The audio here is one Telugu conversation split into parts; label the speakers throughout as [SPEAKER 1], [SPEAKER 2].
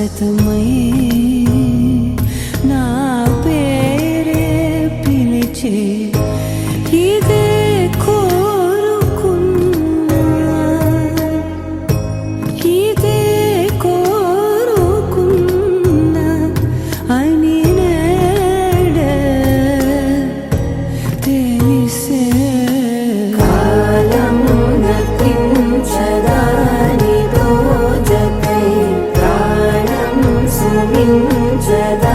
[SPEAKER 1] శాశ్వతమై నా పేరే పిలిచే ఇదే కోరుకున్నా ఇదే కోరుకున్నా అని నేడే తెలిసే కాలం నతించదాని దోజకై ప్రాణం సుమించదాని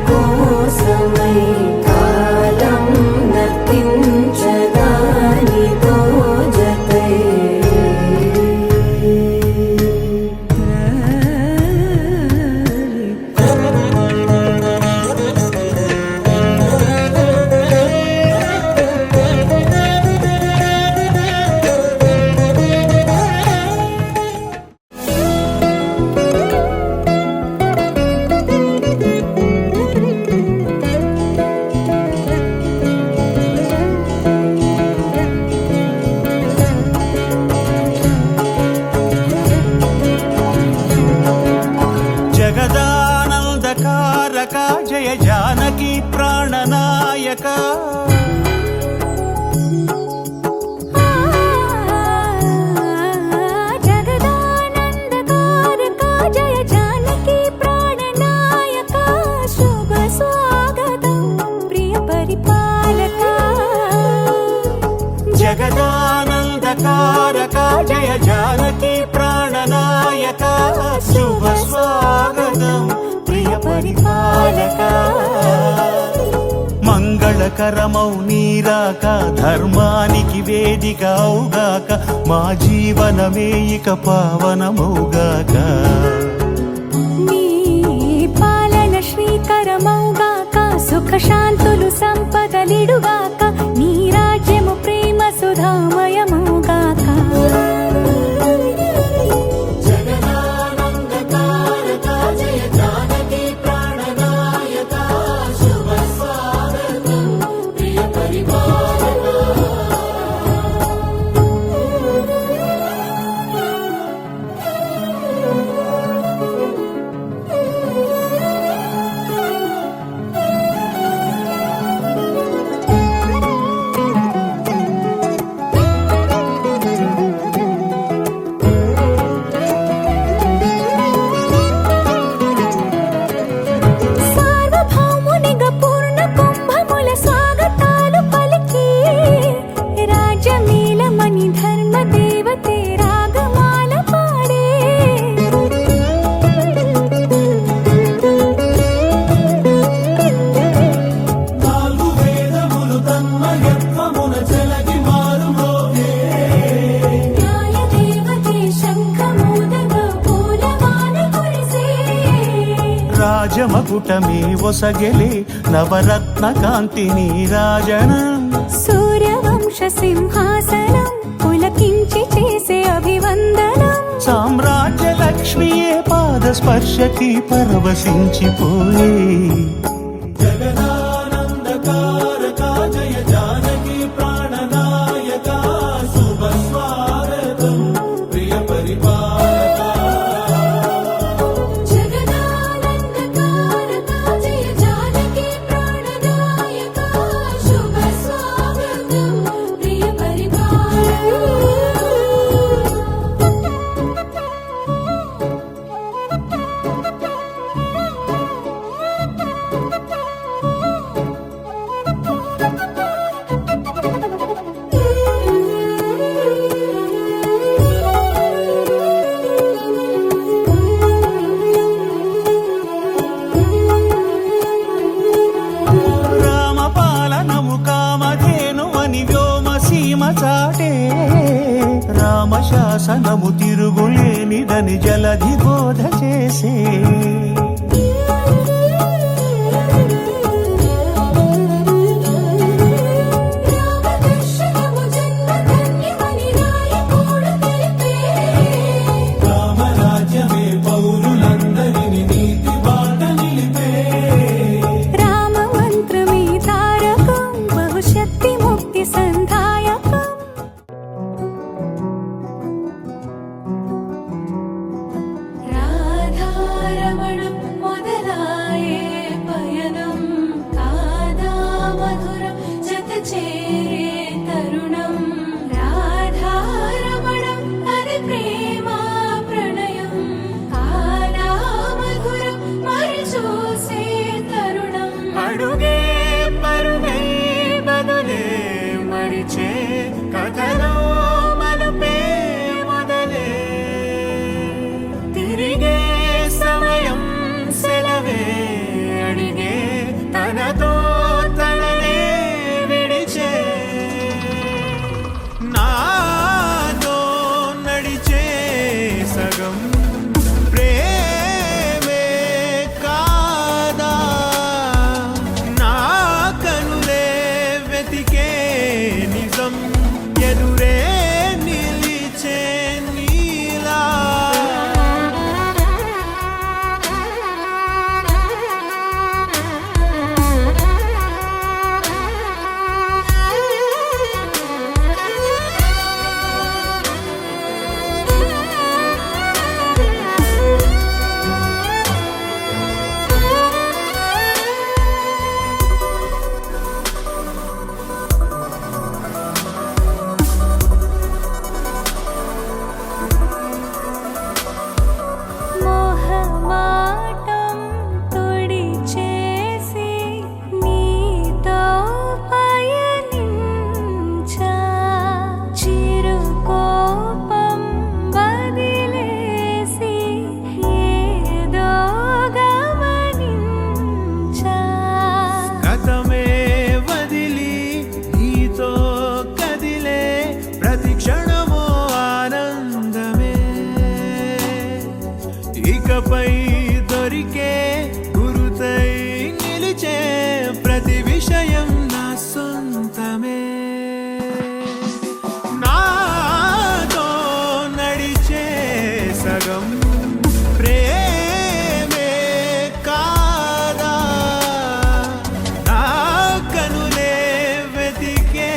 [SPEAKER 1] కోసమై కాలం నతించదాని దోజకై
[SPEAKER 2] జగదానందకారక జయ జానకి ప్రాణనాయక
[SPEAKER 3] జగదానందకారక జయ జానకి ప్రాణనాయక శుభ స్వాగతం ప్రియ పరిపాలక
[SPEAKER 2] జగదానందకారక జయ జానకి ప్రాణనాయక శుభ స్వాగతం ప్రియ పరిపాలక మంగళకరమౌ నీరాక ధర్మానికి వేదిక అవుగాక మా జీవనమే ఇక పావనమౌగాక
[SPEAKER 3] నీ పాలన శ్రీకరమౌగాక సుఖ శాంతులు సంపదలిడుగాక నీ రాజ్యము ప్రేమ సుధామయమౌగాక సార్వభౌమునిగా పూర్ణ కుంభముల స్వాగతాలు పలికి రాజమేళమణి ధర్మ దేవతే రాగమాల పాడే
[SPEAKER 2] నాలుగు వేదములు తన్మయత్వమున చెలగి మారుమోగే
[SPEAKER 3] న్యాయ దేవతే శంఖమూదగా పూలవాన కురిసే
[SPEAKER 2] రాజమకుటమే ఒసగెలే నవరత్న కాంతి నీరాజనం
[SPEAKER 3] సూర్యవంశ సింహాసనం పులకించి చేసే అభివందనం
[SPEAKER 2] సామ్రాజ్య లక్ష్మియే పాద స్పర్శకి పరవశించిపోయే జగదానందకారక జయ జానకి ప్రాణనాయక శుభ స్వాగతం ప్రియ పరిపాలక
[SPEAKER 3] జగదానందకారక జయ జానకి ప్రాణనాయక శుభ స్వాగతం ప్రియ
[SPEAKER 2] రామపాలనము కామధేను అని వ్యోమ సీమ చాటే రామశాసనము తిరుగులేనిదని జలధి బోధ చేసే
[SPEAKER 3] రామదర్శనము జన్మధన్యమని నాయకుడు తెలిపే
[SPEAKER 2] రామరాజ్యమే పౌరులందరిని నీతి బాట నిలిపే
[SPEAKER 3] రామ మంత్రమే తారకం బహుశక్తి ముక్తి సంధాయకం రాధా
[SPEAKER 2] ఇకపై దొరికే గురుతై నిలిచే ప్రతి విషయం నా సొంతమే నాతో నడిచే సగం ప్రేమే కాదా నా కనులే వెతికే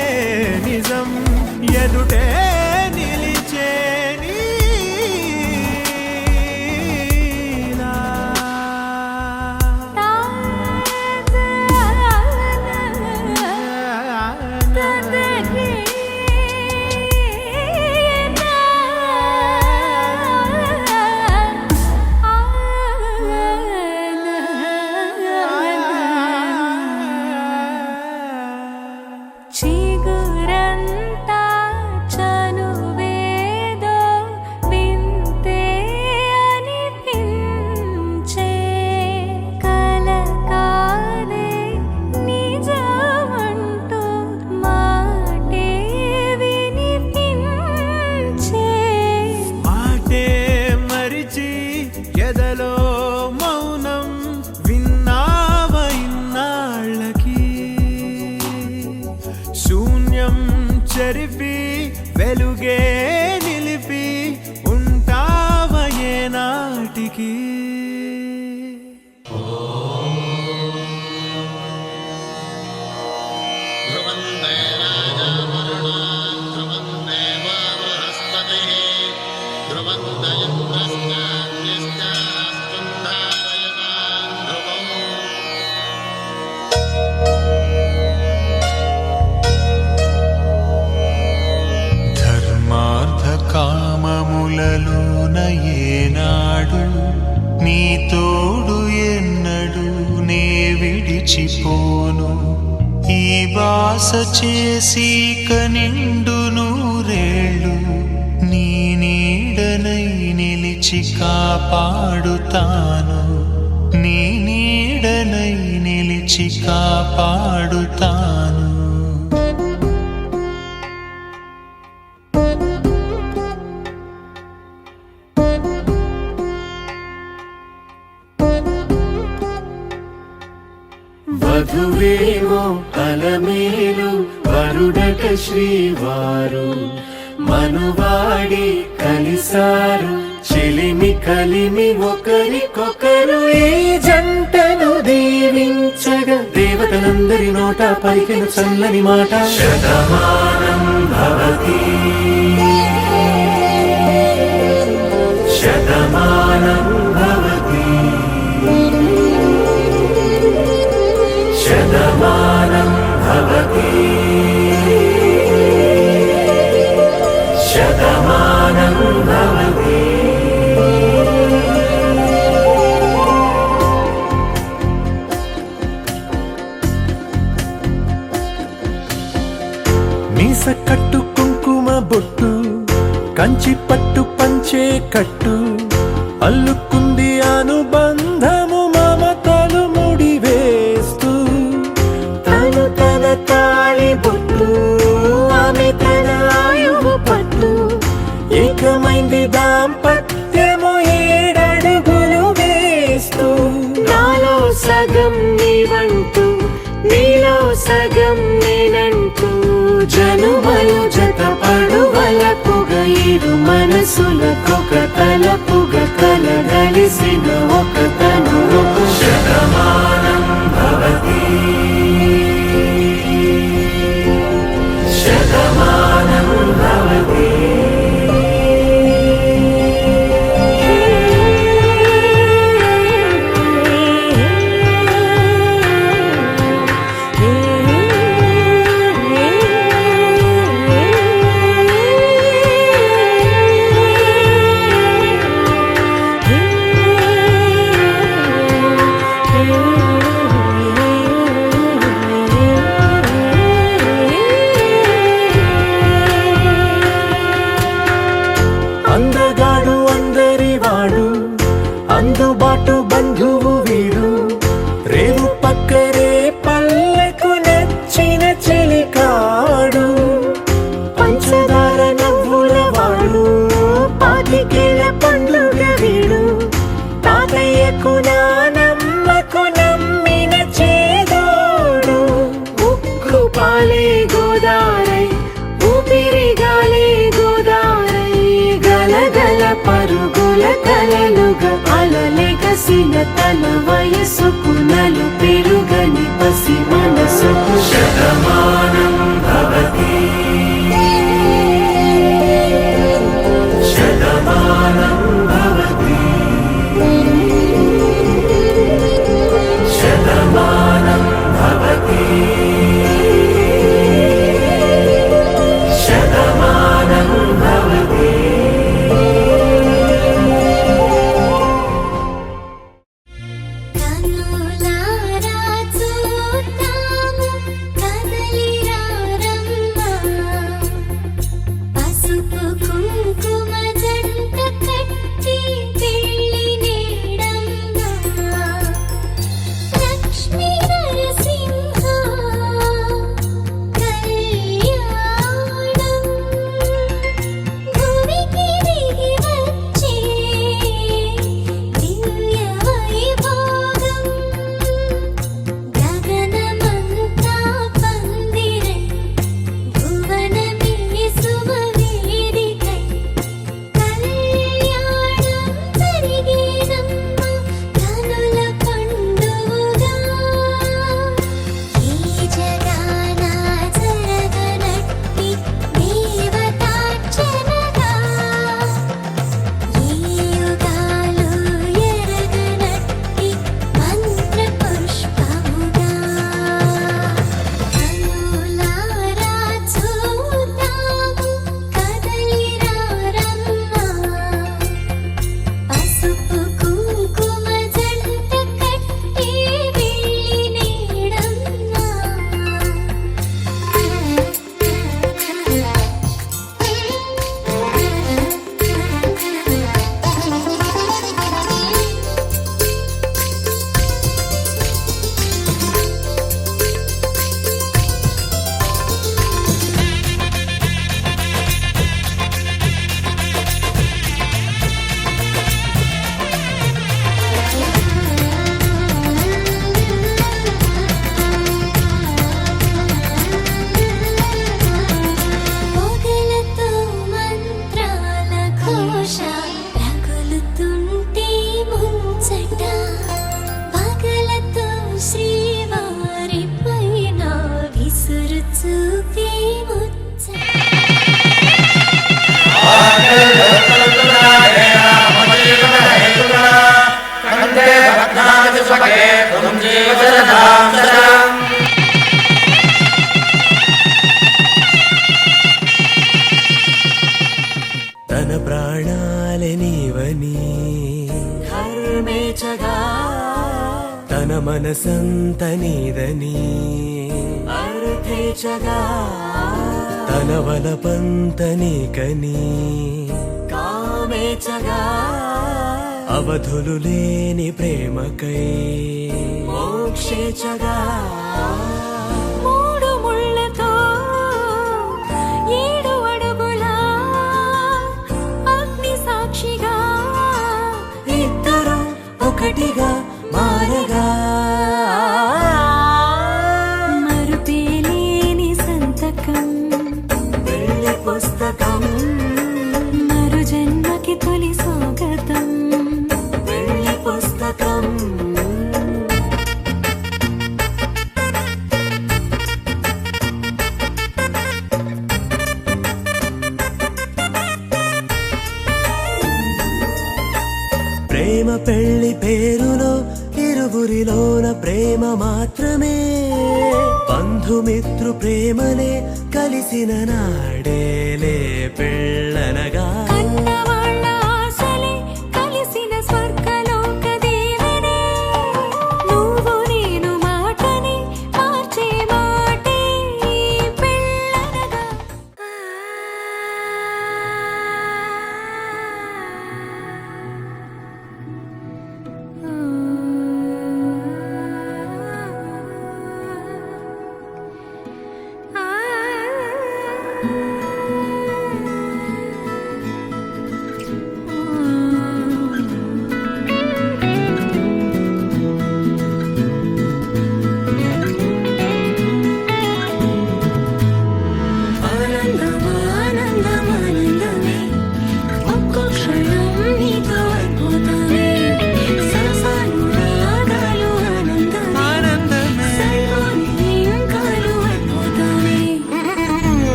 [SPEAKER 2] నిజం ఎదుటే నిలిచే నీలా.
[SPEAKER 3] చిగురంతా చనువేదో వింతే అనిపించే కలకాలే నిజమంటూ మాటే వినిపించే
[SPEAKER 2] మాటే మరిచి ఎదలో మౌనం విన్నావ ఇన్నాళ్ళకి శూన్యం చెరిపి వెలుగే నిలిపి ఉంటావ ఏనాటికి
[SPEAKER 4] ध्रुवन्ते राजवरुणान् ध्रुवन्ते वा बृहस्पतिः ध्रुवन्त इन्द्रश्चान्यश्चास्तुं धारयतान् ध्रुवम्
[SPEAKER 2] ధర్మార్థ కామములలోన ఏనాడు నీ తోడు ఎన్నడు నే విడిచిపోను ఈ బాస చేసి కనిండు నూరేళ్ళు నీ నీడనై నిలిచి కాపాడుతాను నీ నీడనై నిలిచి కాపాడుతాను
[SPEAKER 1] వధువేమో అలమేలు వరుడట శ్రీవారు మనువాడి కలిసారు చెలిమి కలిమి ఒకరికొకరు ఈ జంటను దీవించగా దేవతలందరి నోట పలికిన చల్లని మాట శతమానం భవతి శతమానం భవతి శతమానం భవతి శతమానం భవతి మీస కట్టు కుంకుమ బొట్టు కంచి పట్టు పంచే కట్టు అల్లుకుంది అనుబంధము మమతలు ముడివేస్తూ తను తన తాళి బొట్టు ఆమె తన ఆయువు పట్టు ఏకమైంది దాంపత్యము 7 అడుగులు వేస్తూ నాలో సగం నీవంటూ నీలో సగం నేనంటూ జనుమలు జతపడువలపుగా ఇరు మనసులకొక తలపుగా కలగలిసిన ఒక తను శతమానం భవతి శతమానం భవతి గలగల పరుగుల కలలుగా అలలెగసిన తన వయసుకు నలు పెరుగని పసి మనసుకు శతమానం భవతి శతమానం భవతి శతమానం భవతి శతమానం భవతి.
[SPEAKER 3] కనులారా చూద్దాము కదలిరా రమ్మా పసుపు కుంకుమ జంట కట్టి పెళ్లి నీడమ్మా లక్ష్మీ నరసింహ కళ్యాణం భూమికి దిగి వచ్చే దివ్య వైభోగం గగనమంతా పందిరై భువనమే సుమవేదికై కళ్యాణం జరిగేనమ్మ కనుల పండుగగా ఈ జగాన జరగనట్టి దేవతార్చనగా ఈ యుగాలు ఎరగనట్టి మంత్ర పుష్పముగా కనులారా చూద్దాము కదలిరా రమ్మా పసుపు కుంకుమ జంట కట్టి వెళ్ళి నీడమ్మా పొగలతో మంత్రాల ఘోష రగులుతుంటే ముంచట పగలతో శ్రీవారి పైన విసురు చూపే ముచ్చట
[SPEAKER 1] తన ప్రాణాలే నీవని హర్మేచగా తన మనసంత నీదని అర్థేచగా తన వలపంత నీకని కామేచగా అవధులు లేని ప్రేమకై మోక్షేచగా
[SPEAKER 3] మూడు ముళ్ళతో ఏడు అడుగుల అగ్ని సాక్షిగా
[SPEAKER 1] ఇద్దరు ఒకటిగా మారగా
[SPEAKER 3] మరుపేలేని సంతకం
[SPEAKER 1] వెళ్ళి పుస్తకం
[SPEAKER 3] మరు జన్మకి తొలి స్వాగతం
[SPEAKER 1] వెళ్ళి పుస్తకం ప్రేమ పెళ్లి పేరులో ఇరువురిలోన ప్రేమ మాత్రమే బంధుమిత్రు ప్రేమలే కలిసిన నాడేలే పెళ్ళనగా
[SPEAKER 3] కన్నవాళ్ళ ఆశలే కలిసిన స్వర్గలోక దేవనే నువ్వు నేను మాటని మార్చే మాటే పెళ్ళనగా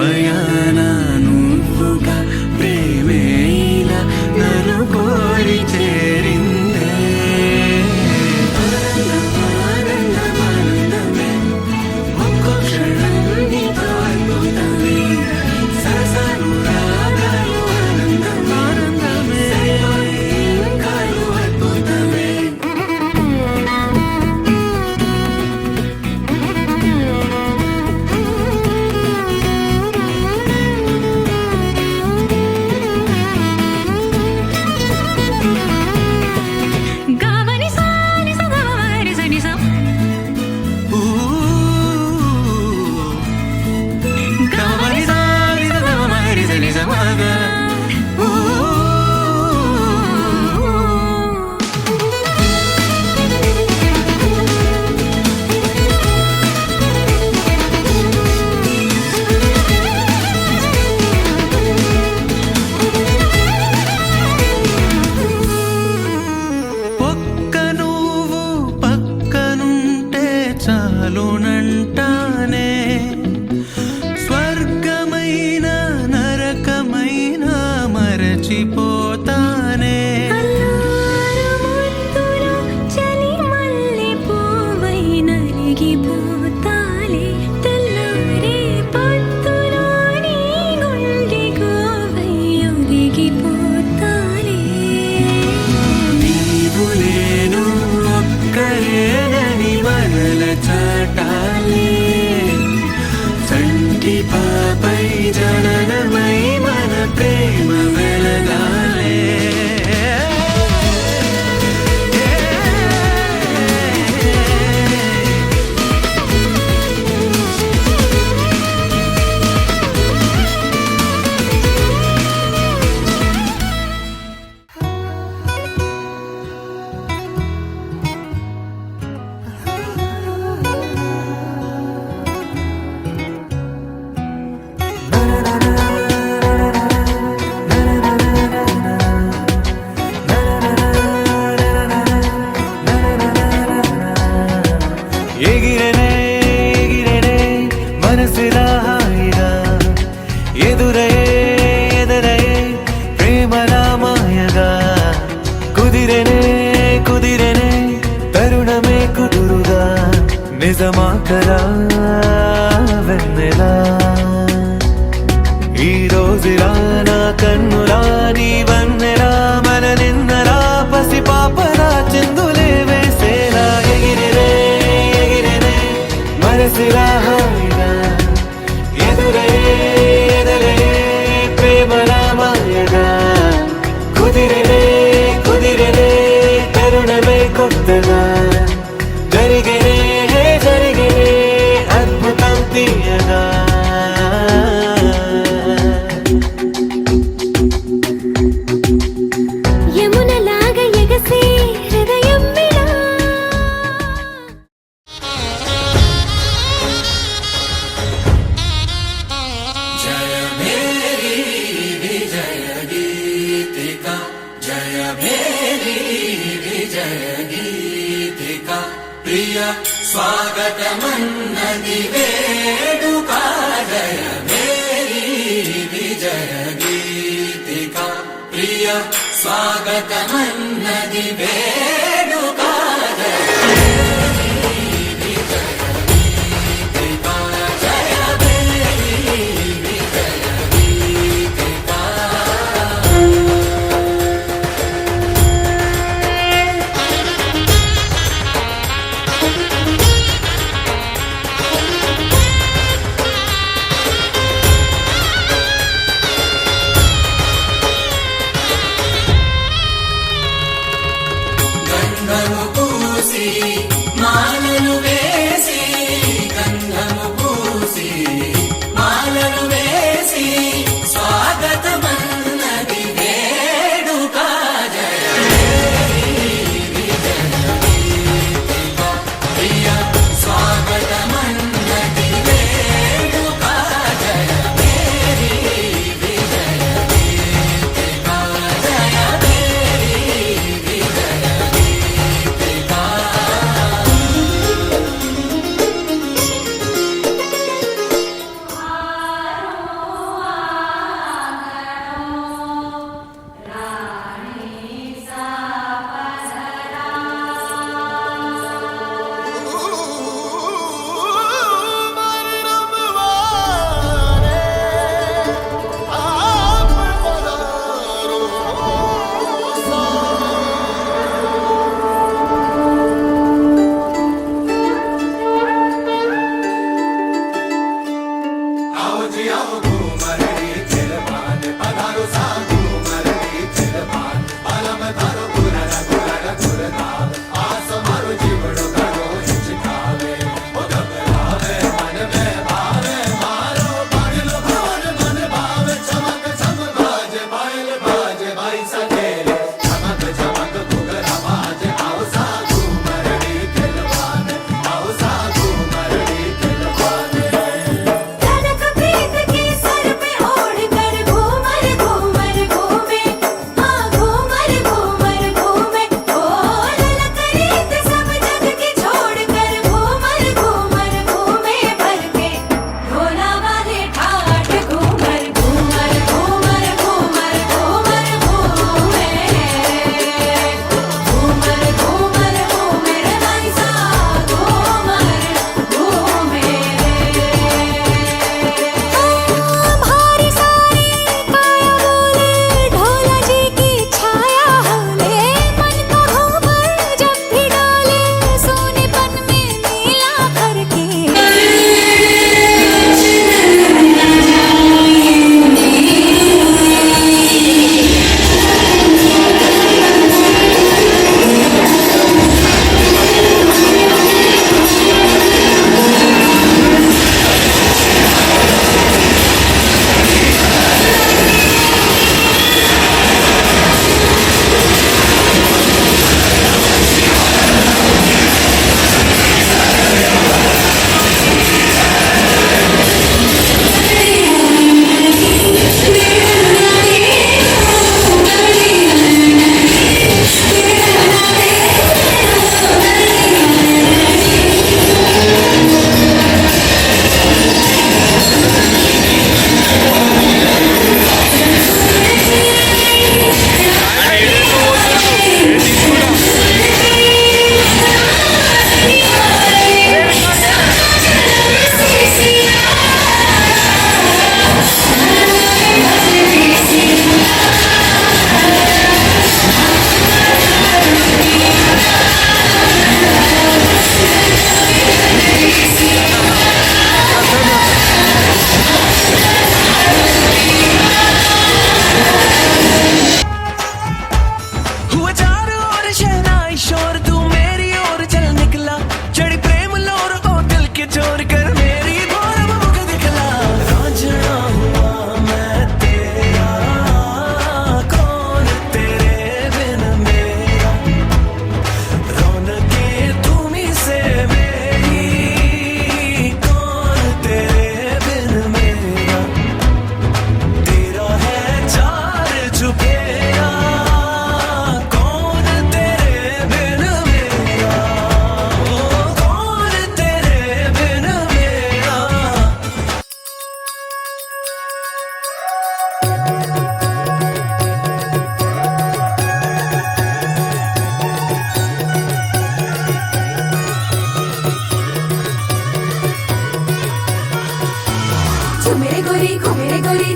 [SPEAKER 1] స్వయాన నువ్వుగా ప్రేమే ఇలా నన్ను కోరి చేరిందే ఆనందమే ఒక్కో క్షణం నీతో అద్భుతమే సరసాలు రాగాలు ఆనందమే కాలు అద్భుతమే
[SPEAKER 3] గావని సాని సగవరి సని స
[SPEAKER 1] గమని సాని సగమరి సని సమగ ఒక్క నువ్వు పక్కనుంటే చాలునంటానే స్వర్గమైన నరకమైన మరచిపోతానే
[SPEAKER 3] ముద్దులో చలి మల్లె పువ్వై నలిగిపోతాలే తెల్లారే పొద్దులో నీ గుండె గోవై ఒదిగిపోతాలే
[SPEAKER 1] నీవు నేను ఒక్కరేనని మనల చాటాలే సంటి పాపై జననమై మన ప్రేమ వెలగాలే ఎగిరెనే ఎగిరెనే మనసులా హాయిగా ఎదురయే ఎదరయే ప్రేమలా మాయగా కుదిరెనే కుదిరెనే తరుణమే కుదురుగా నిజమా కలా వెన్నెలా ఈ రోజులా నా కన్నులా నీ వన్నెలా మన నిన్నలా పసి పాపలా చిందులే వేసేలా ఎగిరెనే ఎగిరెనే మనసులా హాయిగా ఎదురయే ఎదరయే ప్రేమలా మాయగా కుదిరెనే కుదిరెనే తరుణమే కొత్తగా జరిగేనే జరిగేనే అద్భుతం తీయగా
[SPEAKER 3] యమునలాగా ఎగసే హృదయం మిలా
[SPEAKER 1] జయ మేరీ విజయ గీతికా జయ మేరీ విజయ గీతికా ప్రియ స్వాగతమన్నది వేడుక జయ మేరీ విజయ గీతికా ప్రియ స్వాగతమన్నది వేడుక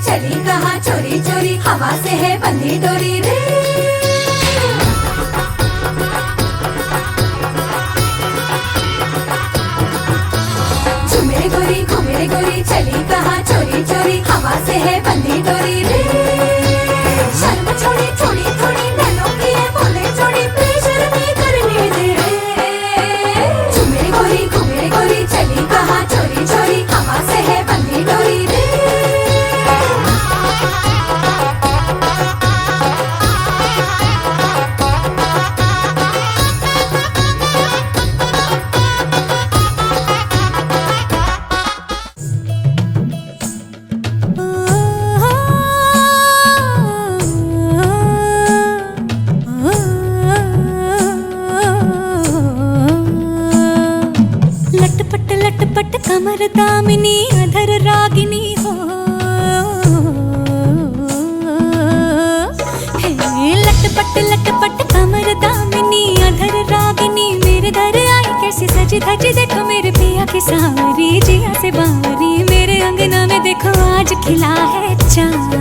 [SPEAKER 5] चली कहाँ चोरी चोरी हवा से है बंधी डोरी रे। झूमे गोरी घूमे गोरी चली कहाँ चोरी चोरी हवा से है बंधी डोरी रे। शर्म छोड़ी थोड़ी थोड़ी नैनों की है बोले छोड़ी प्रेशर नहीं करने दे रे। झूमे गोरी घूमे गोरी चली कहाँ चोरी चोरी हवा से है बंधी डोरी रे। लटपट कमर दामिनी अधर रागिनी हो। लटपट कमर दामिनी अधर रागिनी मेरे दर आई कैसी सजी धजी देखो मेरे पिया की सावरी जिया से बावरी मेरे अंगना में देखो आज खिला है चाँद।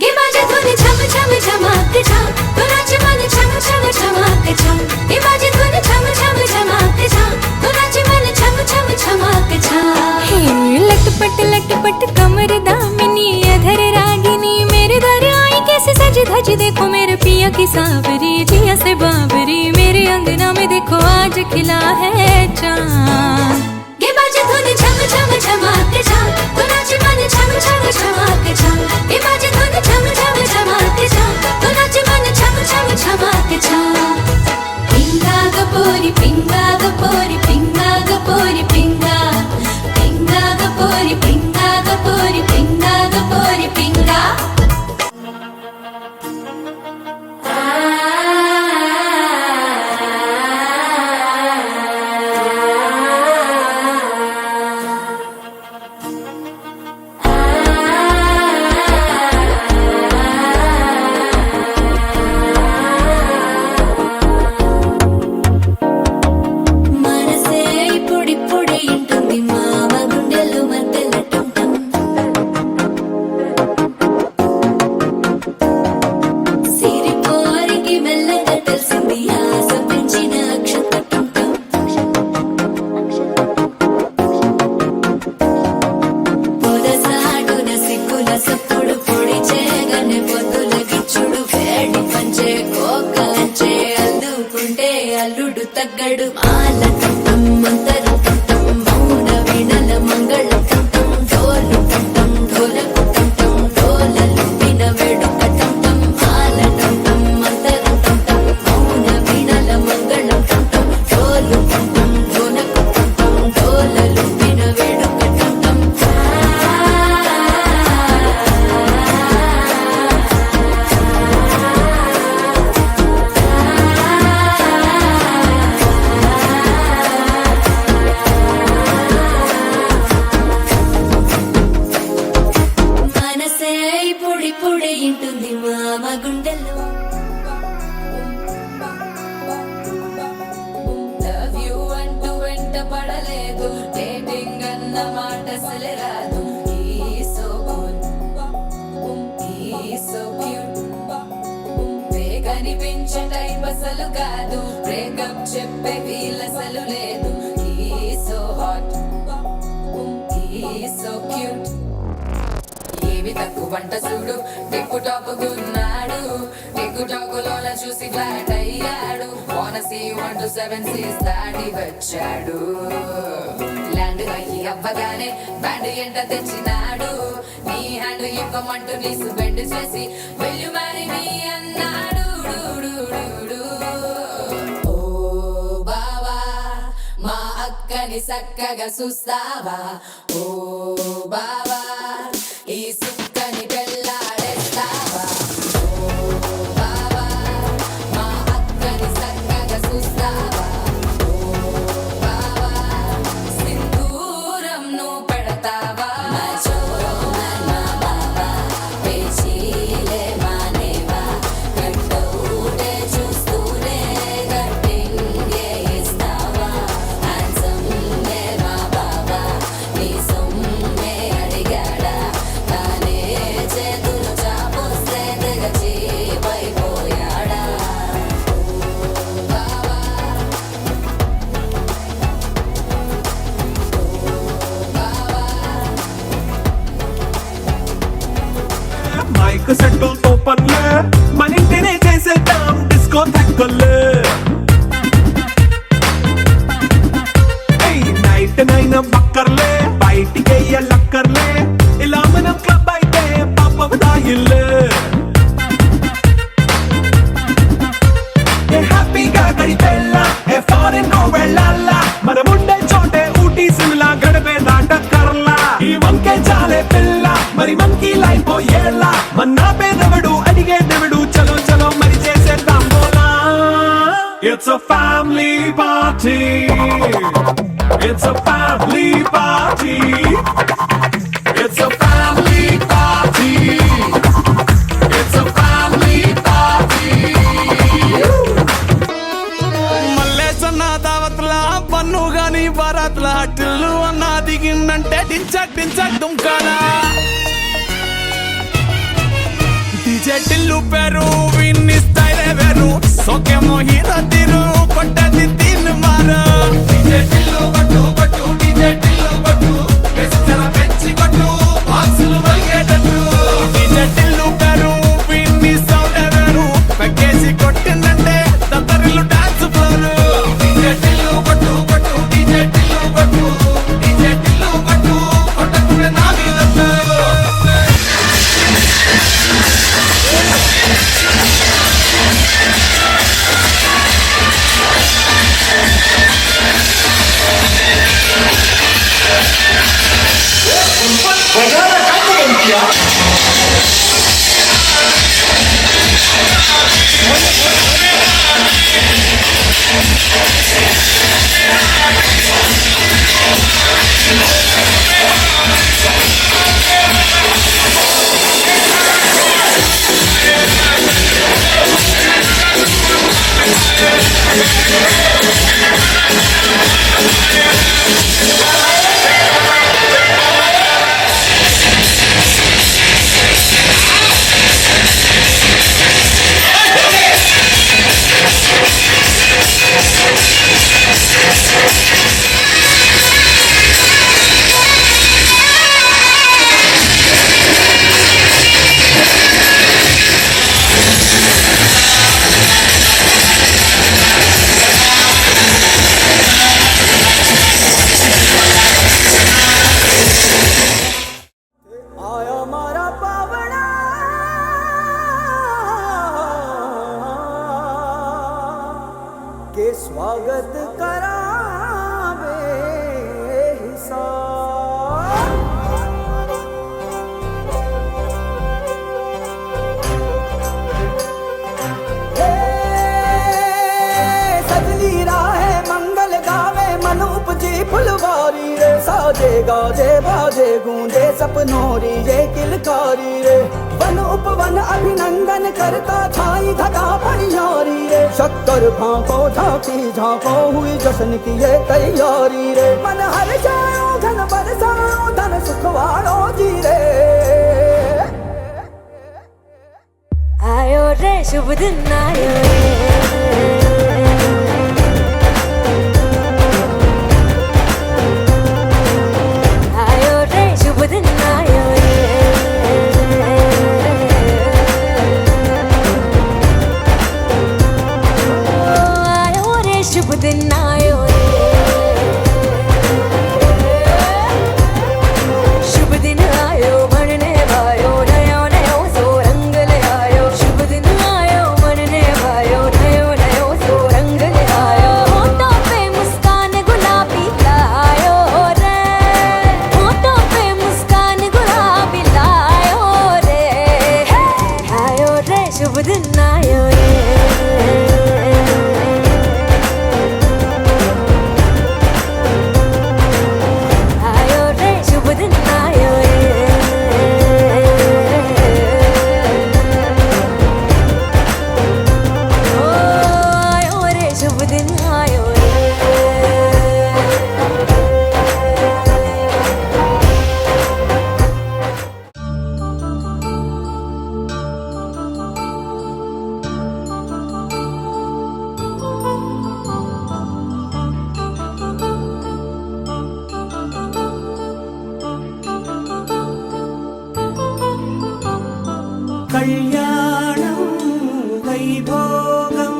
[SPEAKER 5] गे बाजे धुन झम झम झमाक झम तो नाच मन झम झम झमाक झम। गे बाजे धुन झम झम झमाक झम तो नाच मन झम झम झमाक झम। लटपट कमर की सावरी जिया से बाबरी मेरे अंगना में देखो आज खिला है चांद ये बाजे धुन झम झम झमाके झम तो नाचे मन झम झम झमाके झम ये बाजे धुन झम झम झमाके झम तो नाचे मन झम झम झमाके झम पिंगा गपोरी पिंगा गपोरी पिंगा गपोरी पिंगा पिंगा गपोरी पिंगा गपोरी पिंगा गपोरी पिंगा అల్లుడు తగ్గడు మాల కంఠం మంతరు కంఠం మౌన వీణల మంగళ కంఠం డోలు కంఠం ఢోలకు కంఠం డోలలు విన వేడుక కంఠం మాల కంఠం మంతరు కంఠం మౌన వీణల మంగళ కంఠం డోలు కంఠం ఢోలకు కంఠం డోలలు విన వేడుక కంఠం పొడి ఇంటుంది మామ గుండెల్లో లవ్ యూ అంటూ వెంట పడలేదు డేటింగ్ అన్న మాట అసలే రాదు సో క్యూట్ కనిపించే టైప్ అసలు కాదు బ్రేకప్ చెప్పే వీల్ అసలు లేదు సో హాట్ సో క్యూట్ ఏవి తక్కువ వంట చూడు టిక్కు టాప్ గున్నాడు టిక్కు టాక్ లోన చూసి ఫ్లాట్ అయ్యాడు వానసీ 1 to 7 సీస్ దాటి వచ్చాడు ల్యాండ్ అయ్యి అవ్వగానే బ్యాండ్ ఎంట తెచ్చినాడు నీ హ్యాండ్ ఇవ్వమంటూ నీ బెండ్ చేసి వెళ్ళు మరి మీ అన్నాడు ఓ బావా మా అక్కని చక్కగా చూస్తావా ఓ బావా ఈ సుక్కని పెళ్ళాడేస్తావా ఓ బావా మా అక్కని చక్కగా చూస్తావా ఓ బావా సింధూరం నువ్వు పెడతావా నా చోరో నా బావా పేచీలే మానేవా కట్టౌటే చూస్తూనే కట్టింగే ఇస్తావా హ్యాండ్సమ్ నే మా బావా నీ సొమ్మే అడిగాడా తానే చేతులు చాపొస్తే తెగచి పైపోయాడా బావా
[SPEAKER 6] మైక్ సెట్టులతో పనులే మన ఇంటినే చేసేద్దాం డిస్కో తగ్గలే నైట్ నైన్ బక్కర్లే బయటికి లక్కర్లే ఇలా మనం క్లబ్ అయితే పాపం దాయిల్లే హ్యాపీగా గడిపెళ్ళా ఏ ఫారెన్ నో వెళ్ళాలా మనం ఉండే చోటే ఊటీ సిమ్లా గడిపే దాటక్కర్లా ఈ వంకే చాలే పిల్ల మరి మనకి లైఫ్ ఏళ్ళ మన్నా పేదవడు అడిగేదెవడు చలో చలో మరి చేసేద్దాం బోలా It's a family party. It's a family party. It's a family party. It's a family party.
[SPEAKER 7] మల్లేసన్న దావత్ల పన్ను గాని బారాత్ల టిల్లు అన్న దిగిందంటే డించక్ డించక్ దుంకాలా డీజే టిల్లు పేరు విన్ని స్టైల్ వేరు సోకేమో హీరో తీరు కొట్టది తీన్ మారు డీజే టిల్లు కొట్టు కొట్టు డీజే టిల్లు కొట్టు పెంచల పెంచి కొట్టు బాక్సులు వలిగేటట్టు డీజే టిల్లు పేరు విన్ని సౌండ్ వేరు పెక్కేసి
[SPEAKER 8] स्वागत करावे सजली राहे मंगल गावे मन उपजी फुलवारी रे साजे गाजे बाजे गूंजे सपनोरी ये किलकारी रे वन उपवन अभिनंदन करता छाई घटा परियारी रे शक्कर भांको झांकी झांको हुई जश्न की ये तैयारी रे मन हर जाओ धन बरसाओ धन सुखवाड़ो जी रे
[SPEAKER 5] आयो रे शुभ दिन आयो रे आयो रे शुभ दिन आयो रे आयो रे शुभ दिन आयो रे शुभ दिन आयो बनने भायो नयो नयो सो रंग ले आयो शुभ दिन आयो बनने भायो नयो नयो सो रंग ले आयो होठों पे मुस्कान गुलाबी लायो रे होठों पे मुस्कान गुलाबी लायो रे आयो रे शुभ दिन आयो रे आयो रे शुभ दिन आयो रे ओ आयो रे शुभ दिन आयो रे
[SPEAKER 8] కళ్యాణం వైభోగం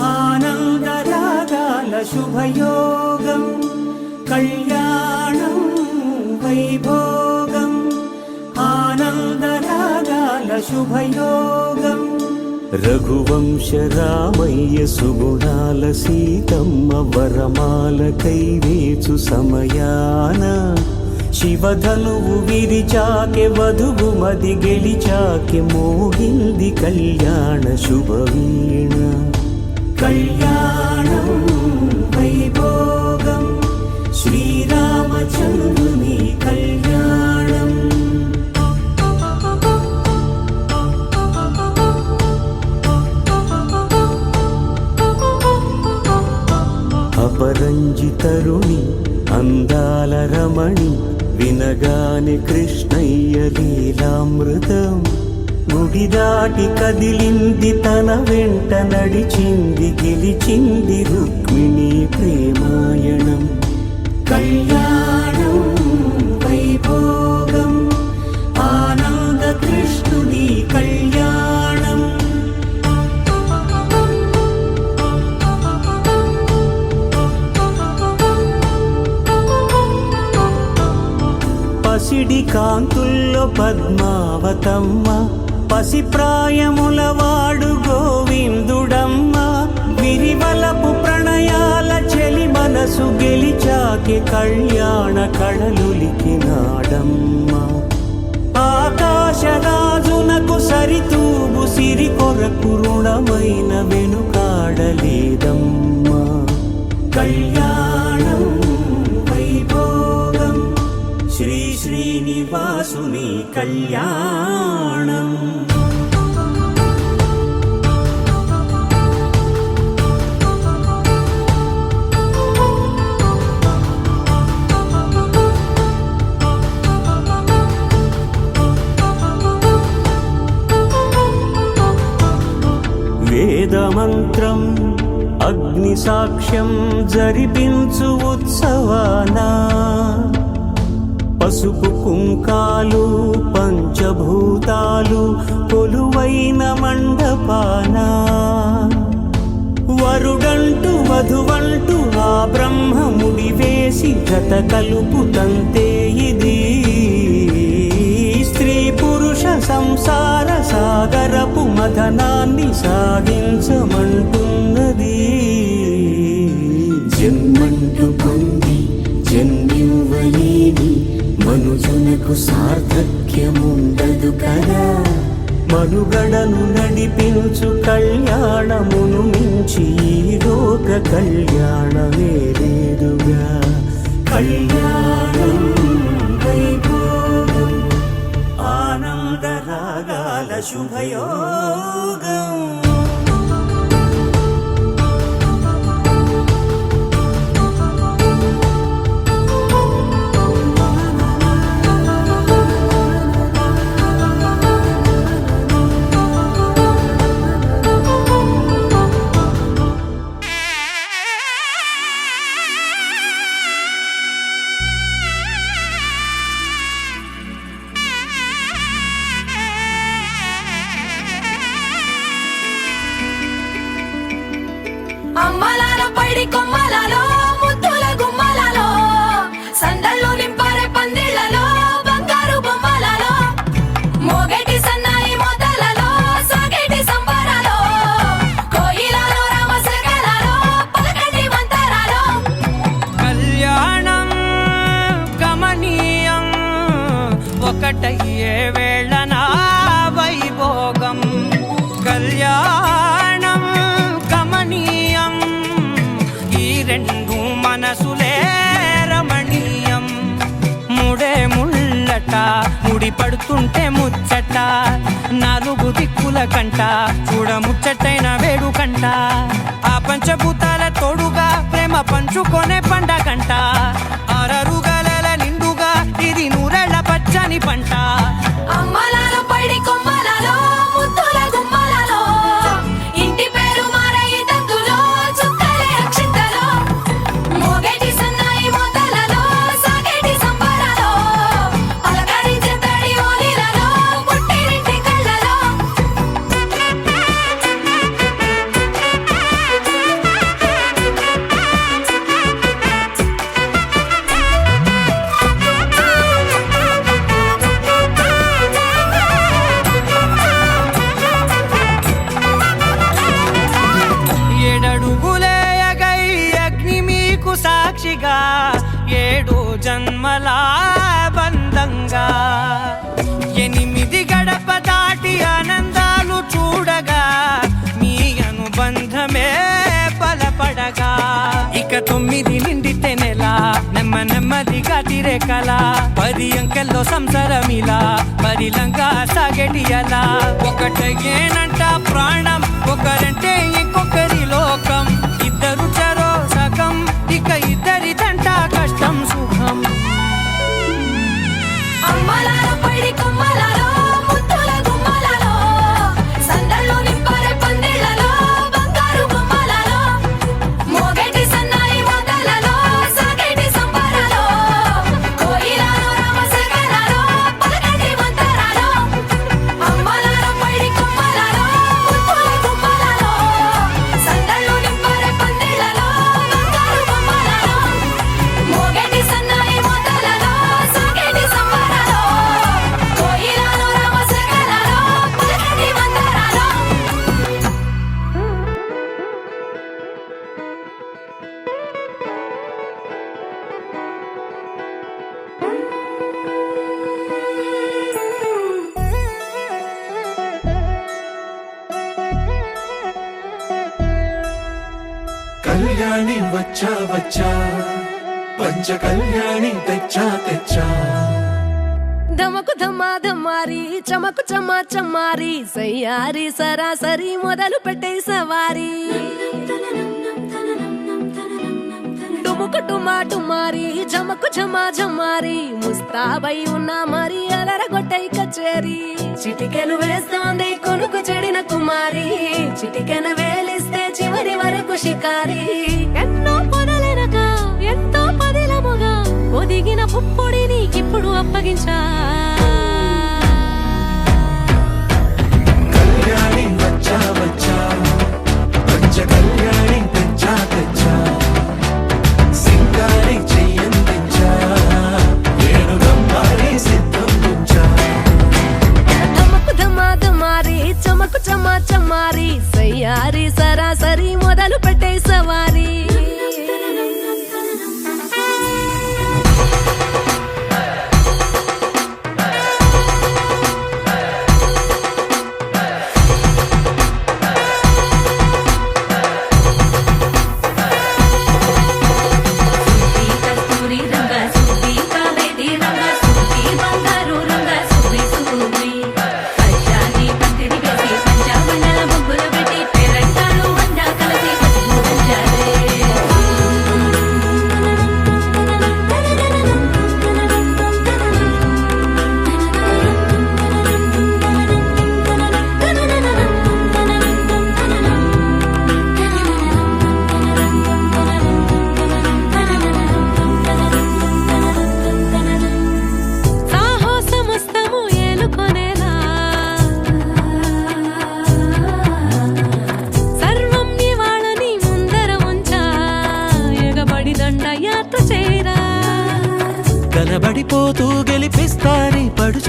[SPEAKER 8] ఆనందరాగాల శుభయోగం కళ్యాణం వైభోగం ఆనందరాగాల శుభయోగం
[SPEAKER 2] రఘువంశ రామయ్య సుగుణాల సీతమ్మ వరమాల కైవేచు సమయాన శివధనువు విరిచాకె వధువు మది గెలిచాకె మోగింది కళ్యాణ శుభవీణ
[SPEAKER 8] కళ్యాణం వైభోగం శ్రీరామచంద్రుని కళ్యాణం
[SPEAKER 2] అపరంజి తరుణి అందాల రమణి వినగానే కృష్ణయ్య లీలామృతం గుడి దాటి కదిలింది తన వెంట నడిచింది గెలిచింది రుక్మిణి ప్రేమాయణం
[SPEAKER 8] కళ్యాణం వైభోగం ఆనంద కృష్ణుని కళ్యాణం
[SPEAKER 2] పసిడి కాంతుల్లో పద్మావతమ్మ పసిప్రాయముల వాడు గోవిందుడమ్మ విరివలపు ప్రణయాల చెలి మనసు గెలిచాకే కళ్యాణ కళలులికినాడమ్మ ఆకాశరాజునకు సరితూగు సిరి కొరకు రుణమైన వెనుకాడలేదమ్మా
[SPEAKER 8] కళ్యాణం వైభోగం శ్రీ శ్రీనివాసుని కళ్యాణం
[SPEAKER 2] వేదమంత్రం అగ్ని సాక్ష్యం జరిపించు ఉత్సవానా పసుపు కుంకాలు పంచభూతాలు కొలువైన మండపాన వరుడంటూ వధువంటూ ఆ బ్రహ్మముడి వేసి జత కలుపుతంతే ఇది స్త్రీ పురుష సంసార సాగరపు మథనాన్ని సాగించమంటున్నది బ్రతుకు సార్థక్యముండదు కదా. మనుగడను నడిపించు కళ్యాణమును మించి ఈ లోక కళ్యాణమే లేదుగా. కళ్యాణం వైభోగం ఆనంద రాగాల శుభయోగం.
[SPEAKER 3] అమ్మలాల పైడి కొమ్మలలో ముద్దుల గుమ్మలలో సందళ్ళు నింపరే పందిళ్లలో బంగారు బొమ్మలలో మోగేటి సన్నాయి మోతలలో సాగేటి సంబరాలో కోయిలలో రామశకలలో పలకటి మంతరాలో.
[SPEAKER 2] కళ్యాణం గమనీయం ఒకటయ్యే వేళన వైభోగం. కళ్యాణం గమనీయం ఈ రెండు మనసులే రమణీయం. ముడే ముళ్ళట ముడి పడుతుంటే ముచ్చట నాలుగు దిక్కుల కంట చూడ ముచ్చటైన వేడుకంట. ఆ పంచభూతాల తోడుగా ప్రేమ పంచుకొనే పండగంట. ఆరరుగల నిండుగా ఇది నూరెళ్ళ పచ్చని పంట.
[SPEAKER 3] అమ్మలాల పైడి కొమ్మలలో ముద్దుల గుమ్మలలో ఇంటి పేరు మారయి తందులో చుక్కలే అక్షింతలో మోగేటి సన్నాయి మోతలలో సాగేటి సంబరాలో పలకరించే తడి ఓలిలలో పుట్టినింటి కళ్ళలో.
[SPEAKER 2] ఏడడుగులే ఎగై అగ్ని మీకు సాక్షిగా ఏడు జన్మల బంధంగా. ఎనిమిది గడప దాటి ఆనందాలు చూడగా మీ అనుబంధమే బలపడగా. ఇక 9 నిండితే నెల నెమ్మదిగా తిరేకల 10 అంకెల్లో సంసారమిలా పరిలంగా సాగేటి అలా. ఒకటేనంట ప్రాణం ఒకరంటే ఇంకొకరి లోకం. ఇద్దరు చరో సగం ఇక ఇద్దరిదంట కష్టం సుఖం.
[SPEAKER 3] అమ్మలాల పైడి కొమ్మలలో ముద్దుల గుమ్మలలో సందళ్ళు నింపరే పందిళ్లలో బంగారు బొమ్మలలో మోగేటి సన్నాయి మోతలలో సాగేటి సంబరాలో కోయిలలో రామశకలలో పలకటి మంతరాలో. అమ్మలాల పైడి కొమ్మలలో ముద్దుల గుమ్మలలో సందళ్ళు నింపరే పందిళ్లలో బంగారు బొమ్మలలో మోగేటి సన్నాయి మోతలలో సాగేటి సంబరాలో కోయిలలో రామశకలలో పలకటి మంతరాలో.
[SPEAKER 6] కళ్యాణి వచ్చా వచ్చా పంచ కళ్యాణి తెచ్చా తెచ్చా.
[SPEAKER 3] ధమకు ధమా ధమారి చమకు చమా చమారి సయ్యారి సరాసరి మొదలు పెట్టే సవారి డుముకు టుమా టుమారి జమకు ఝమా ఝమారి ముస్తాబై ఉన్నా మరి అలరగొట్టై కచేరి. చిటికెను వేస్తోంది కొనుకు చెడిన కుమారి చిటికెను వేలిస్తే చివరి వరకు షికారి. ఎన్నో పొదలెనక ఎంతో పదిలముగా ఒదిగిన పుప్పొడి నీకిప్పుడు అప్పగించా.
[SPEAKER 6] కళ్యాణి వచ్చా వచ్చా పంచ కళ్యాణి తెచ్చా తెచ్చా. సింగారి చెయ్యందించా ఏడు గమ్మారి సిద్ధం ఉంచా.
[SPEAKER 3] ధమకు ధమా ధమారి చమకు చమా చమారి సయ్యారి సరాసరి మొదలు పెట్టే సవారి.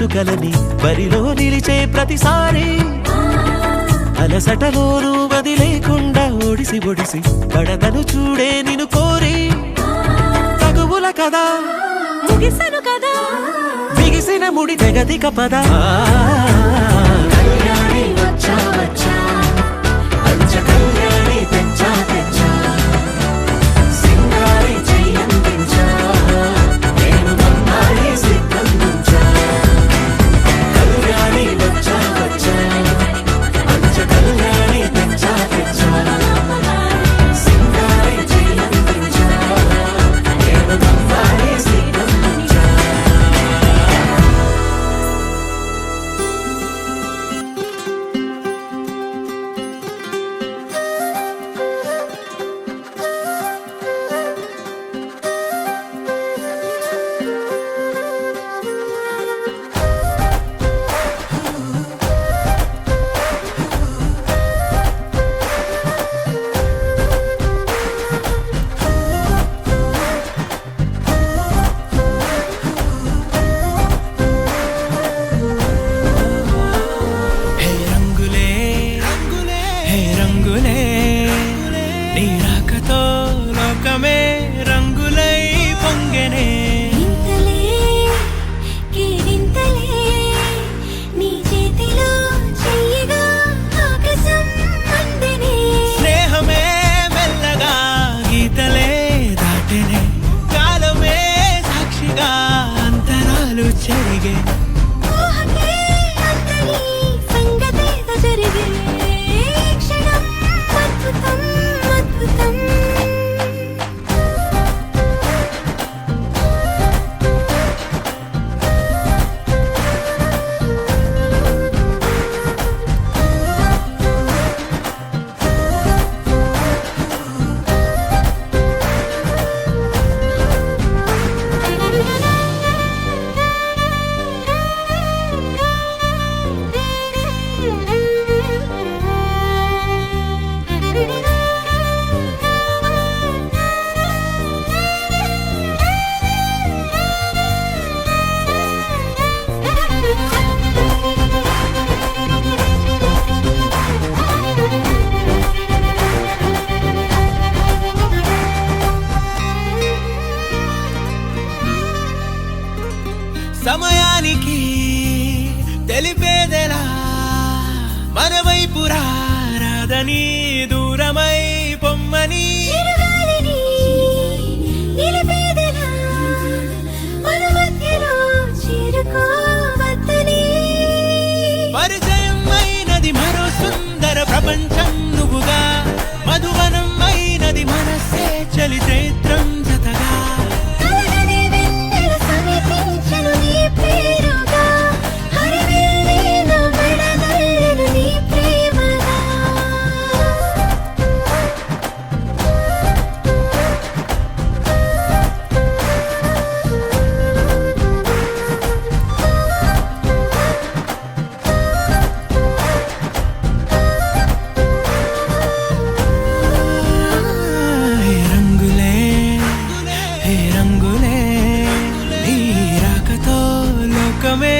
[SPEAKER 9] పిచ్చుకలని బరిలో నిలిచే ప్రతిసారి అలసటలోను వదిలేకుండా ఒడిసి ఒడిసి పడతను చూడే నిన్ను కోరి తగువుల కదా
[SPEAKER 5] ముగిసను కదా
[SPEAKER 9] బిగిసిన ముడి తెగదిక పద కళ్యాణి వచ్చా వచ్చా అంచ కళ్యాణి తెచ్చా తెచ్చా సింగారి చెయ్యందించా నేను మన్నాయి సిద్ధందించా కళ్యాణి వచ్చా వచ్చా అంచ కళ్యాణి తెచ్చా తెచ్చా సింగారి చెయ్యందించా నేను మన్నాయి సిద్ధందించా
[SPEAKER 2] హే రంగులే హే రంగులే నీ రాకతో లోకమే రంగులై పొంగెనే
[SPEAKER 5] ఇంతలే కేరింతలే నీ చేతిలో చెయ్యగా ఆకాశం అందనే
[SPEAKER 2] స్నేహమే మెల్లగా గీతలే దాటెనే కాలమే సాక్షిగా అంతరాలు చెరిగే
[SPEAKER 5] ఊహకే అంతని సంగతేదో జరిగే క్షణం అద్భుతం అద్భుతం
[SPEAKER 2] సమయానికి తెలిపేదెలా మన వైపు రాదని దూరమై పొమ్మని
[SPEAKER 5] చిరుగాలిని నిలిపేదెలా మన మధ్యలో చేరుకోవద్దని
[SPEAKER 2] పరిచయం అయినది మరో సుందర ప్రపంచం నువ్వుగా మధువనం అయినది మనస్సే చలి చైత్రం జతగా
[SPEAKER 5] కలగని వెన్నెల సమీపించను నీ పేరుగా హరివెల్లి నా మెడనల్లను నీ ప్రేమగా
[SPEAKER 2] హే రంగులే హే రంగులే నీ రాకతో లోకమే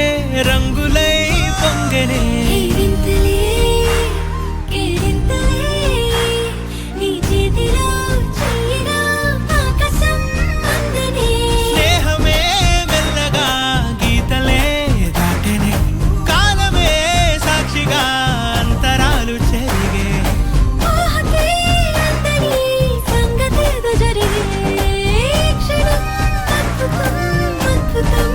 [SPEAKER 2] రంగులై పొంగెనే
[SPEAKER 5] కేరింతలే కేరింతలే నీ చేతిలో చెయ్యగా ఆకాశం అందనే
[SPEAKER 2] స్నేహమే మెల్లగా గీతలే దాటెనే కాలమే సాక్షిగా అంతరాలు చెరిగే
[SPEAKER 5] ఊహకే అంతని సంగతేదో జరిగే క్షణం అద్భుతం అద్భుతం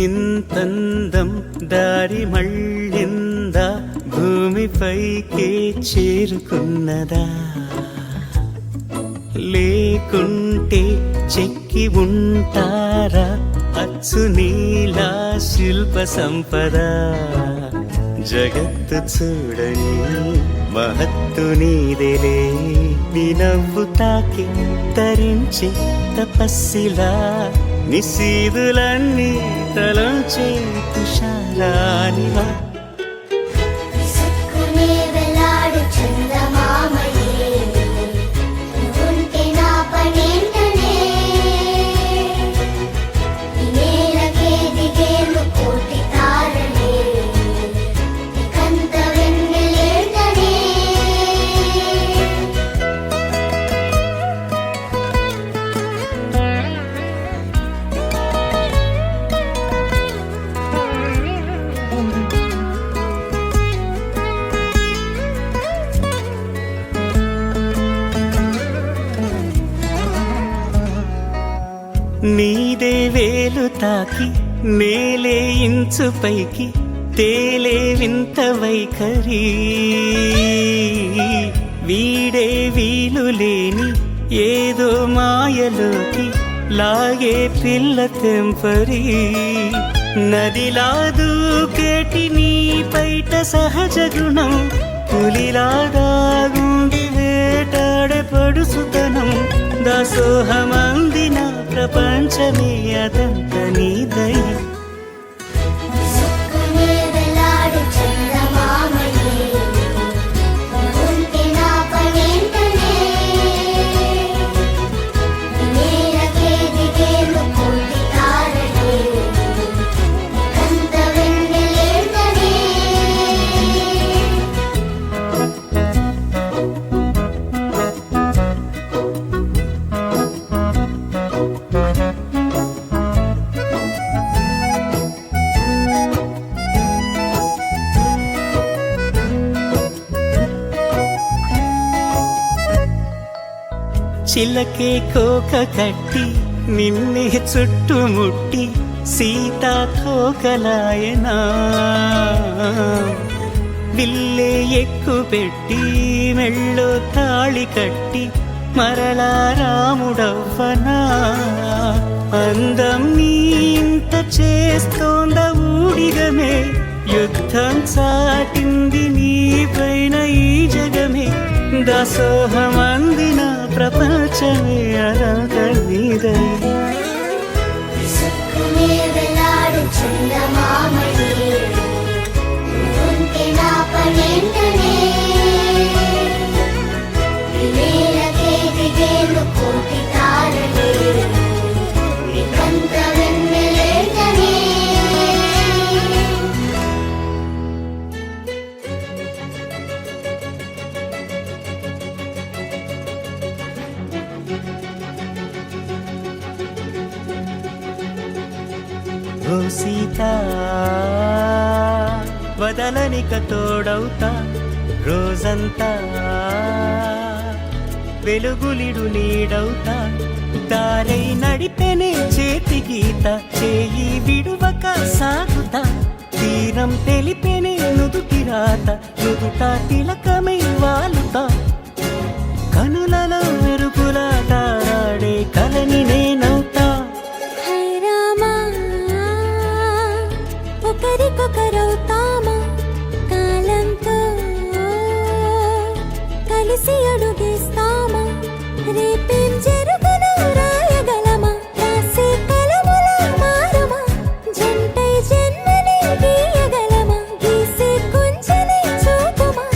[SPEAKER 9] ఇంతందం దారి మళ్ళిందా భూమిపైకే చేరుకున్నదా లేకుంటే చెక్కి ఉంటారా అచ్చు నీలా శిల్ప సంపద జగత్తు చూడని మహత్తు నీదేలే నీ నవ్వు తాకి తరించి తపస్సిలా నిశీదులన్నీ తలంచే తుషారానివా
[SPEAKER 10] విసుక్కునే వెలాడు చందమామయే నువ్వుంటే నా పనేంటనే ఈ నేలకే దిగేను కోటి తారలే ఇకంత వెన్నెలేంటనే
[SPEAKER 9] నీదే వేలు తాకి నేలే ఇంచు పైకి తేలే వింత వైఖరి వీడే వీలు లేని ఏదో మాయలోకి లాగే పిల్ల తెంపరి నదిలా దూకేటి నీ పైట సహజ గుణం పులిలాదాగుండి వేటాడే పడుసుతనం దాసోహమందిన ప్రపంచమే అదంత నీదై
[SPEAKER 10] విసుక్కునే వెలాడు చందమామయే నువ్వుంటే నా పనేంటనే ఈ నేలకే దిగేను కోటి తారలే ఇకంత వెన్నెలేంటనే
[SPEAKER 9] చిలకే కోక కట్టి నిన్నే చుట్టుముట్టి సీతాకోకలాయనా విల్లే ఎక్కు పెట్టి మెళ్ళో తాళి కట్టి మరలా రాముడవ్వనా అందం నీ ఇంత చేస్తోంద ఊడిగమే యుద్ధం చాటింది నీ పైన ఈ జగమే దాసోహమందిన ప్రపంచమే అనంత నీదై
[SPEAKER 10] విసుక్కునే వెలాడు చందమామయే నువ్వుంటే నా పనేంటనే ఈ నేలకే దిగేను కోటి తారలే ఇకంత వెన్నెలేంటనే
[SPEAKER 9] ఓ సీత వదలనిక తోడవుతా రోజంతా వెలుగులిడు నీడవుతా దారై నడిపెనే చేతి గీత చేయి విడువక సాగుతా తీరం తెలిపెనే నుదుటి రాత నుదుట తిలకమై వాలుతా కనులలో మెరుపులా తారాడే కలని నేనవుతా
[SPEAKER 5] హై రామా ఒకరికొకరవుతామా కాలంతో కలిసి అడుగేస్తామా రేపేం జరుగునో రాయగలమా రాసే కలములా మారమా జంటై జన్మని గీయగలమా గీసే కుంచెని చూపుమా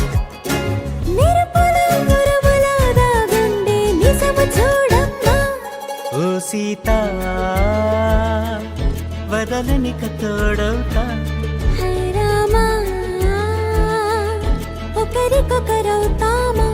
[SPEAKER 5] మెరుపుల గురువులా దాగుండే నిజము చూడమ్మా
[SPEAKER 9] ఓ సీత వదలనిక తోడవుతా
[SPEAKER 5] హై రామా ఒకరికొకరవుతామా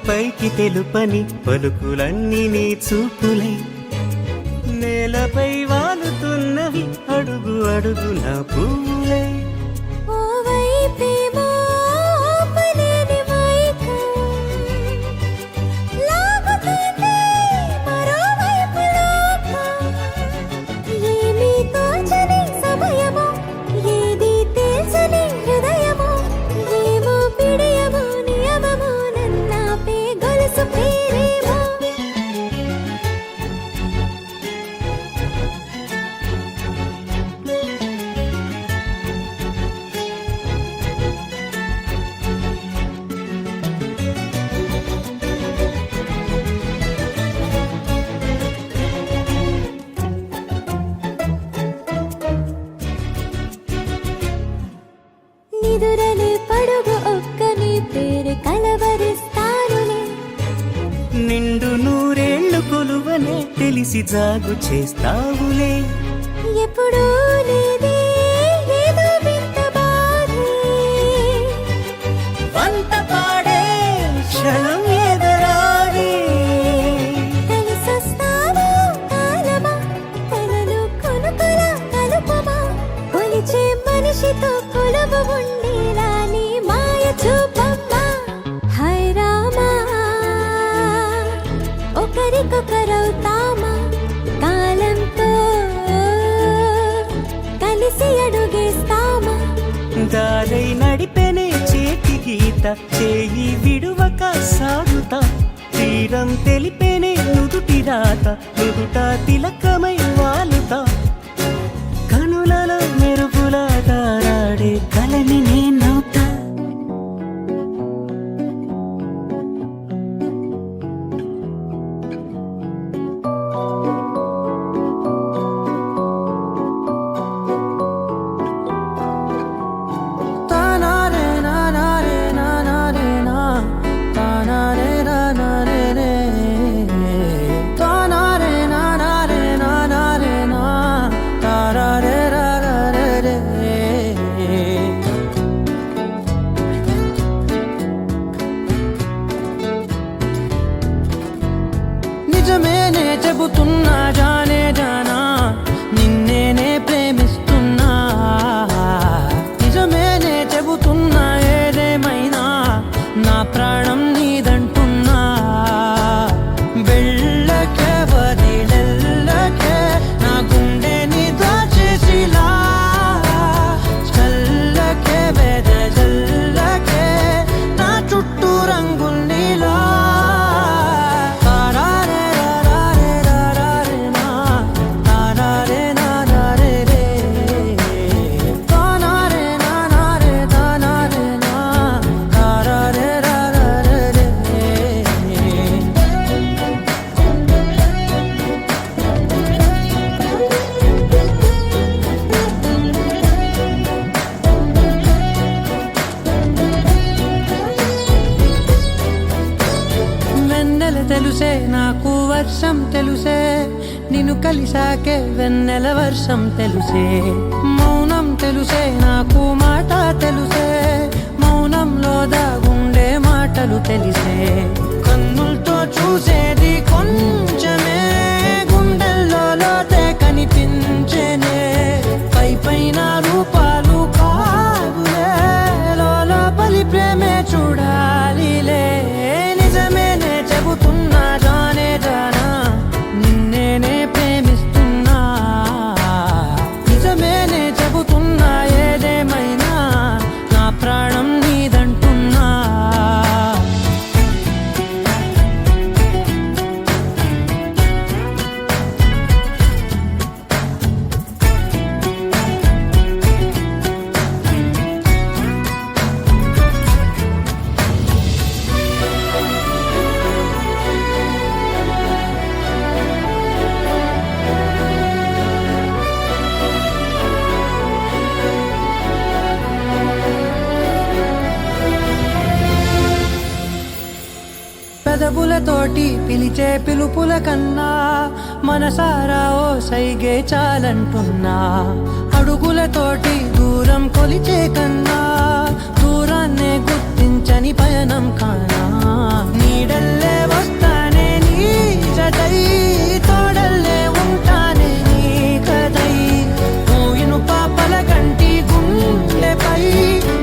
[SPEAKER 2] పైకి తెలుపని పలుకులన్నీ నీ చూపులై నేలపై వాలుతున్నవి అడుగు అడుగు నా పూలై
[SPEAKER 5] ఓ వైపేమో ఆపలేని మైకం లాగుతుంది మరోవైపు లోకం ఏమీ తోచని సమయమో ఏది తేల్చని హృదయమో ఏమో పిడియమో నియమమో నన్నాపే గొలుసు పేరేమో నిదురలే పడుగు ఒక్కని పేరు కలవరిస్తానులే
[SPEAKER 2] నిండు నూరేళ్లు కొలువనే తెలిసి జాగు చేస్తావులే
[SPEAKER 5] ఎప్పుడూ లేదే ఏదో వింత బాధే
[SPEAKER 2] వంట పాడే క్షణం ఎదురాడే
[SPEAKER 5] కలిసొస్తావా కాలమా కలలు కొనుకల కలుపమా కొలిచే మనిషితో కొలువు ఉండేలా నీ మాయ చూపమ్మా హై రామా ఒకరికొకరవుతామా కాలంతో కలిసి అడుగేస్తామా
[SPEAKER 2] దారై నడిపెనే చేతి గీత చేయి విడువక సాగుతా తీరం తెలిపేనే నుదుటి రాత నుదుట తిలకమై వాలుతా కనులలో మెరుగుల తారాడే కలని నేనవుతా
[SPEAKER 8] నిజమేనే చెబుతున్నా జానే జానా నిన్నేనే ప్రేమిస్తున్నా నిజమేనే చెబుతున్నా ఏదేమైనా నా ప్రాణం నీదంటున్నా వెళ్ళకే వదిలెల్లకే నా గుండెని దాచేసిలా చల్లకే వెదజల్లకే నా చుట్టూ రంగుల్నిలా వెన్నెల తెలుసే నాకు వర్షం తెలుసే నిన్ను కలిసాకే వెన్నెల వర్షం తెలుసే మౌనం తెలుసే నాకు మాట తెలుసే మౌనంలో దాగుండే మాటలు తెలిసే కన్నులతో చూసేది కొంచెమే గుండెల్లో లోతే కనిపించేనే పై పైన రూపాలు కాదులే లోపలి ప్రేమే చూడాలిలే నిజమేనే చెబుతున్నా జానే జానా నిన్నేనే ప్రేమిస్తున్నా నిజమేనే చెబుతున్నా ఏదేమైనా నా ప్రాణం నీదంటున్నా పెదవులతోటి పిలిచే పిలుపుల కన్నా మనసారా ఓ సైగే చాలంటున్నా అడుగులతోటి దూరం కొలిచే కన్నా దూరాన్నే గుర్తించే
[SPEAKER 2] ఊహించని పయనం కానా నీడల్లే వస్తానే నీ జతై తోడల్లే ఉంటానే నీ కదై ఊయను పాపల కంటి గుండెపై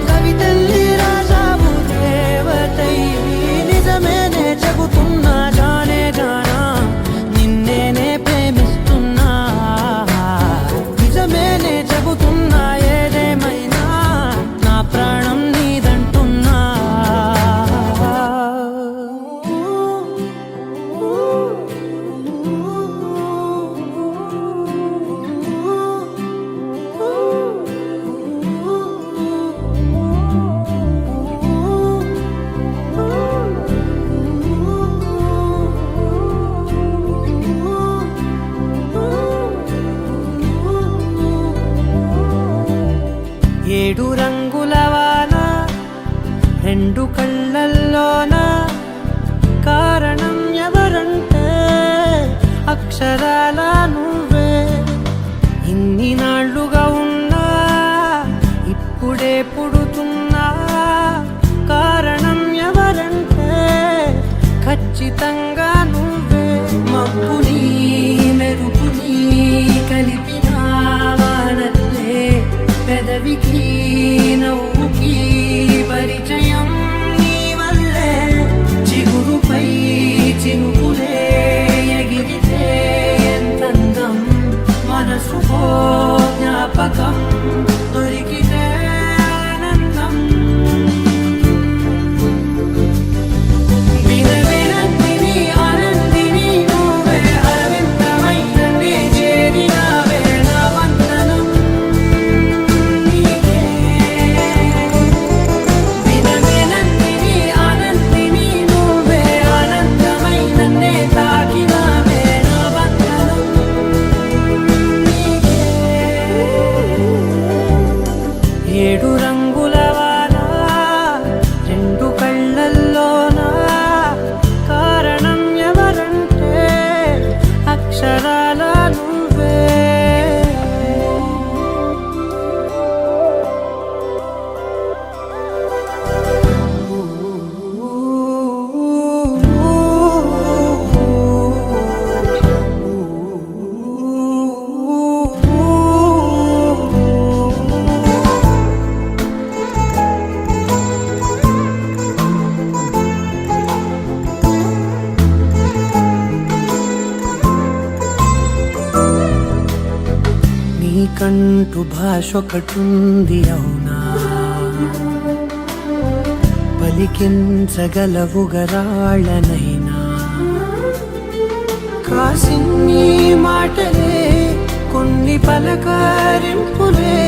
[SPEAKER 2] కవితల్లి రాజావు దేవతై నిజమేనే చెబుతున్నా జానే జానా నిన్నేనే ప్రేమిస్తున్నా నిజమేనే చెబుతున్నా ఏదేమైనా నా ప్రాణం నీదంటున్నా ఏడు రంగుల వాన రెండు కళ్ళల్లోన కారణం ఎవరంటే అక్షరాల నువ్వే ఇన్ని నాళ్ళుగా ఉన్నా ఇప్పుడే పుడుతున్నా కారణం ఎవరంటే ఖచ్చితంగా నువ్వే మబ్బుని మెరుపుని కలిపిన వానల్లే పెదవికి నవ్వుకి పరిచయం నీ వల్లే చిగురుపై చినుకులే ఎగిరితే ఎంతందం మనసుకో జ్ఞాపకం దొరికితే ఆనందం వినవినందిని ఆనందిని నువ్వే అరవిందమైన నీ చేరినావే నా వందనం నీకే వినవినందిని ఆనందిని నువ్వే ఆనందమైన నే తాకినావే నా వందనం నీకే ఏడు రంగుల వాన రెండు కళ్ళల్లోన కారణం ఎవరంటే అక్షరాల నువ్వే నీకంటూ భాష ఒకటుంది అవునా పలికించగలవు గరాళ్ళనైనా కాసిన్ని మాటలే కొన్ని పలకరింపులే